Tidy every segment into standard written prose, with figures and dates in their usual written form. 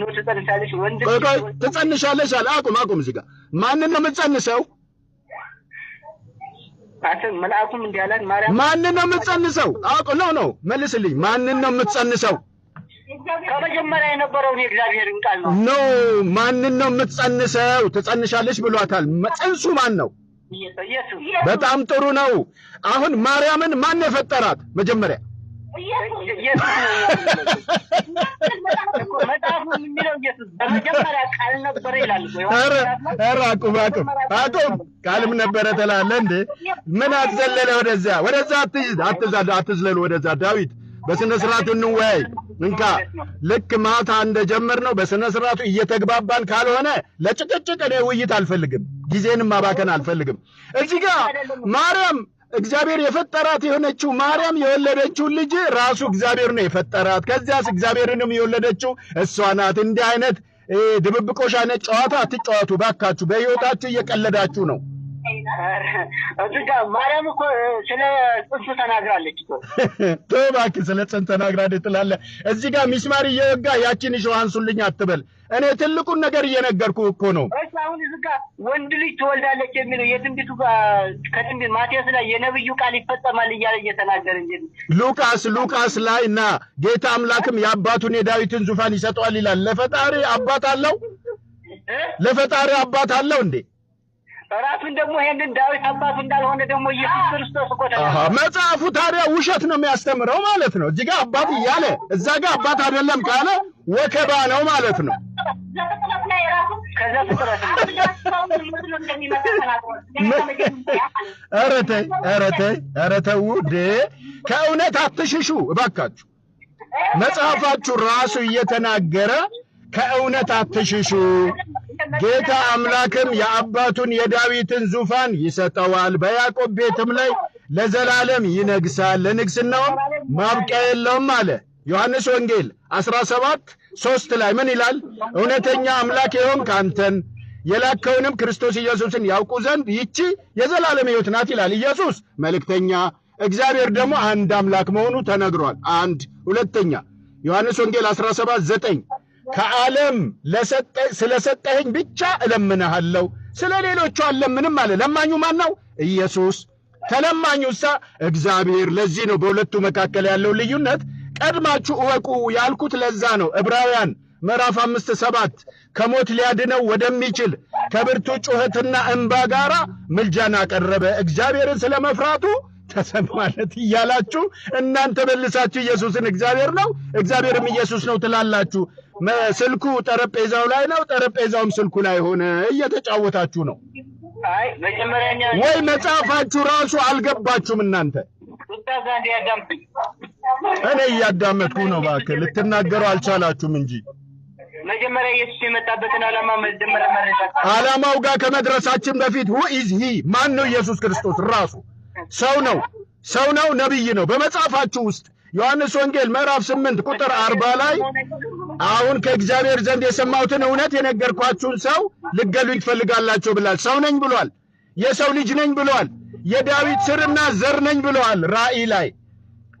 ነው ተጸንሳለሽ ወንድ ተጸንሻለሽ አለ አቁም እዚህ ጋር ማንን ነው የምትጸንሰው አሰን መልአኩም እንዲያላን ማርያም ማንን ነው የምትጸንሰው ነው መልስልኝ ማንን ነው የምትጸንሰው ከመጀመሪያ የነበረው የእግዚአብሔርን ቃል ነው ማንን ነው የምትጸንሰው ተጸንሻለሽ ብሏታል ጽንሱ ማን ነው ኢየሱስ በጣም ጥሩ ነው አሁን ማርያምን ማን የፈጠራት መጀመሪያ ኢየሱስ መጣፉ የሚለው ኢየሱስ በመጀመሪያ ቃል ነበር ይላል አቁም ቃልም ነበረ ተላለ እንዴ ምን አትዘለለ ወደዛ አትዝለሉ ወደዛ ዳዊት በስነ ስርዓቱ እንወያይ እንካ ልክ ማታ እንደጀመርነው በስነ ስርዓቱ እየተግባባን ካልሆነ ለጭቅጭቅ እኔ ውይይት አልፈልግም ጊዜንም ማባከን አልፈልግም እዚህ ጋር ማርያም እግዚአብሔር የፈጠራት የሆነችው ማርያም የወለደችው ልጅ ራሱ እግዚአብሔር ነው የፈጠራት ከዚያስ እግዚአብሔርንም የወለደችው እሷ ናት እንዲህ አይነት ድብብቆሽ አይነት ጨዋታ አትጫወቱ ባካችሁ በህይወታችሁ እየቀለዳችሁ ነው እዚጋ ማርያም እኮ ስለ ጽንሱ ተናግራለች እኮ ተባክ ስለ ጽንሱ ተናግራለች ትላለ እዚህ ጋር ሚስማር እየወጋ ያቺን ሾሃንሱልኝ አትበል እኔ ትልቁን ነገር እየነገርኩ እኮ ነው እሺ አሁን እዚጋ ወንድ ልጅ ትወልዳለች የሚለው የትንቢቱ ጋር ከትንቢት ማቴዎስ ላይ የነብዩ ቃል ይፈጸማል እያለ እየተናገረ እንጂ ሉቃስ ላይና ጌታ አምላክም የአባቱን የዳዊትን ዙፋን ይሰጠዋል ይላል ለፈጣሪ አባት አለው እንዴ ራሱን ደግሞ ይሄንን ዳዊት አባቱ እንዳልሆነ ደግሞ ኢየሱስ ክርስቶስ እኮ ተናግሯል መጽሐፉ ታዲያ ውሸት ነው የሚያስተምረው ማለት ነው እዚህ ጋር አባት ይያለ እዛ ጋር አባት አይደለም ካለ ወከባ ነው ማለት ነው ዘጠቅላት ላይ ራሱ ከዛ ፍጥረት አረተው ከእውነት አትሽሹ እባካችሁ መጽሐፋችሁ ራሱ እየተናገረ ከእውነት አትሽሹ ጌታ አምላክም የአባቱን የዳዊትን ዙፋን ይሰጠዋል በያዕቆብ ቤትም ላይ ለዘላለም ይነግሳል ለንግስናው ማብቂያ የለውም አለ ዮሐንስ ወንጌል 17:3 ላይ ምን ይላል እውነተኛ አምላክ የሆንክ አንተን የላከውንም ክርስቶስ ኢየሱስን ያውቁ ዘንድ ይቺ የዘላለም ሕይወት ናት ይላል ኢየሱስ መልእክተኛ እግዚአብሔር ደግሞ አንድ አምላክ መሆኑ ተነግሯል አንድ ሁለተኛ ዮሐንስ ወንጌል 17:9 ከዓለም ስለሰጠኸኝ ብቻ እለምንሃለሁ ስለሌሎቹ አልለምንም አለ ለማኙ ማን ነው ኢየሱስ ተለማኙሳ እግዚአብሔር ለዚህ ነው በሁለቱ መካከል ያለው ልዩነት ቀድማችሁ እወቁ ያልኩት ለዛ ነው ዕብራውያን ምዕራፍ 5:7 ከሞት ሊያድነው ወደሚችል ከብርቱ ጩኸትና እንባ ጋራ ምልጃን አቀረበ እግዚአብሔርን ስለመፍራቱ ተሰማለት ይያላችሁ እናንተ መልሳችሁ ኢየሱስን እግዚአብሔር ነው እግዚአብሔርም ኢየሱስ ነው ትላላችሁ ስልኩ ጠረጴዛው ላይ ነው ጠረጴዛውም ስልኩ ላይ ሆነ እየተጫወታችሁ ነው አይ መጀመሪያኛ ወይ መጽሐፋችሁ ራሱ አልገባችሁም እናንተ ኡስታዝ ያዳምጡኝ እኔ ያዳመጥኩ ነው ባከ ልትናገሩ አልቻላችሁም እንጂ መጀመሪያ ኢየሱስ የመጣበትን ዓላማው ጋር ከመድረሳችን በፊት who is he ማን ነው ኢየሱስ ክርስቶስ ራሱ ሰው ነው ነብይ ነው በመጽሐፋችሁ ውስጥ ዮሐንስ ወንጌል ምዕራፍ 8 ቁጥር 40 ላይ አሁን ከእግዚአብሔር ዘንድ የሰማሁትን እውነት የነገርኳችሁን ሰው ልገሉኝ ትፈልጋላችሁ ብሏል ሰው ነኝ ብሏል የሰው ልጅ ነኝ ብሏል የዳዊት ስርና ዘር ነኝ ብሏል ራእይ ላይ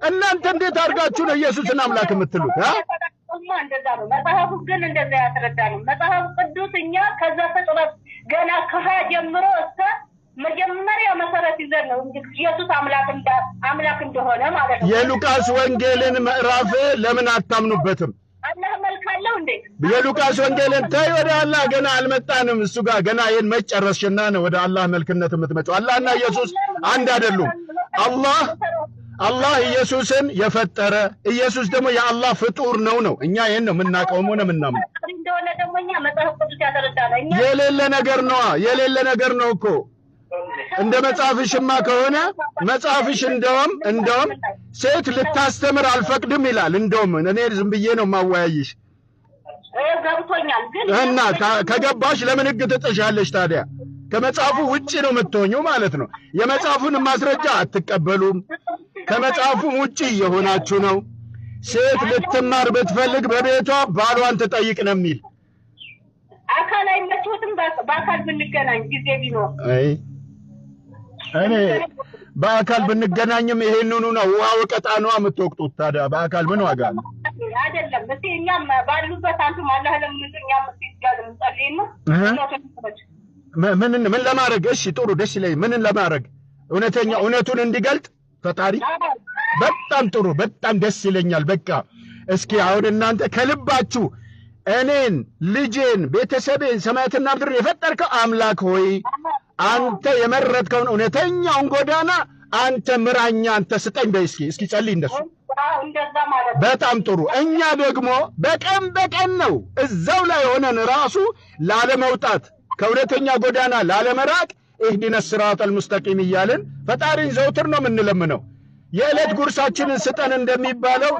እናንተ እንዴት አድርጋችሁ ነው ኢየሱስን አምላክ የምትሉት እንደዛ ነው መጽሐፉ ግን እንደዛ ያስረዳል መጽሐፍ ቅዱስኛ ከዛ ተጥራት ገና ከሃ ጀምሮ እስከ መጀመሪያ መሰረት ይዘን ነው ኢየሱስ አምላክ እንደሆነ ማለት ነው የሉቃስ ወንጌልን ምዕራፍ ለምን አታምኑበትም አላህ መልካለው እንዴ የሉቃስ ወንጌልን ታይ ወደ አላህ ገና አልመጣንም እሱ ጋር ገና ይሄን መጨረስሽና ነው ወደ አላህ መልክነት የምትመጪው አላህና ኢየሱስ አንድ አይደሉም አላህ ኢየሱስን የፈጠረ ኢየሱስ ደግሞ የአላህ ፍጡር ነው እኛ ይሄን ነው የምናቀው ሆነ ምናምን እንደሆነ ደግሞ እኛ መጽሐፍ ቅዱስ ያደረዳለኛ የሌለ ነገር ነው እኮ እንደ መጽሐፍሽማ ከሆነ መጽሐፍሽ እንደውም ሴት ልታስተምር አልፈቅድም ይላል እንደውም እኔ ዝም ብዬ ነው ማወያይሽ ገብቶኛል ግን እና ከገባሽ ለምን ህግ ትጥሻለሽ ታዲያ ከመጽሐፉ ውጪ ነው የምትሆኚው ማለት ነው የመጽሐፉን ማስረጃ አትቀበሉም ከመጽሐፉ ውጪ የሆናችሁ ነው ሴት ልትማር ብትፈልግ በቤቷ ባሏን ትጠይቅ ነው የሚል አካላይ መጥቶትም በአካል ብንገናኝ ጊዜ ቢኖር እኔ በአካል ብንገናኝም ይሄንኑ ነው ውሃ ወቀጣ ነው የምትወቅጡት ታዲያ በአካል ምን ዋጋ ነው አይደለም እስቲ እኛም ባሉበት አንተ ማላህ ለምን እኛም እስቲ ጋር እንጸልይና ምን ለማድረግ እሺ ጥሩ ደስ ይለኝ ምን ለማድረግ እውነተኛ እውነቱን እንዲገልጥ ፈጣሪ በጣም ጥሩ በጣም ደስ ይለኛል በቃ እስኪ አሁን እናንተ ከልባችሁ እኔን ልጄን ቤተሰቤን ሰማያትና ምድር የፈጠርከው አምላክ ሆይ አንተ የመረጥከውን እውነተኛውን ጎዳና አንተ ምራኛ አንተ ስጠኝ እስኪ ጸልይ እንደሱ በጣም ጥሩ እኛ ደግሞ በቀን ነው እዛው ላይ ሆነን ራሱ ላለመውጣት ከእውነተኛ ጎዳና ላለመራቅ እህዲነ ሲራጠል ሙስተቂም እያልን ፈጣሪን ዘውትር ነው የምንለምነው የዕለት ጉርሳችንን ስጠን እንደሚባለው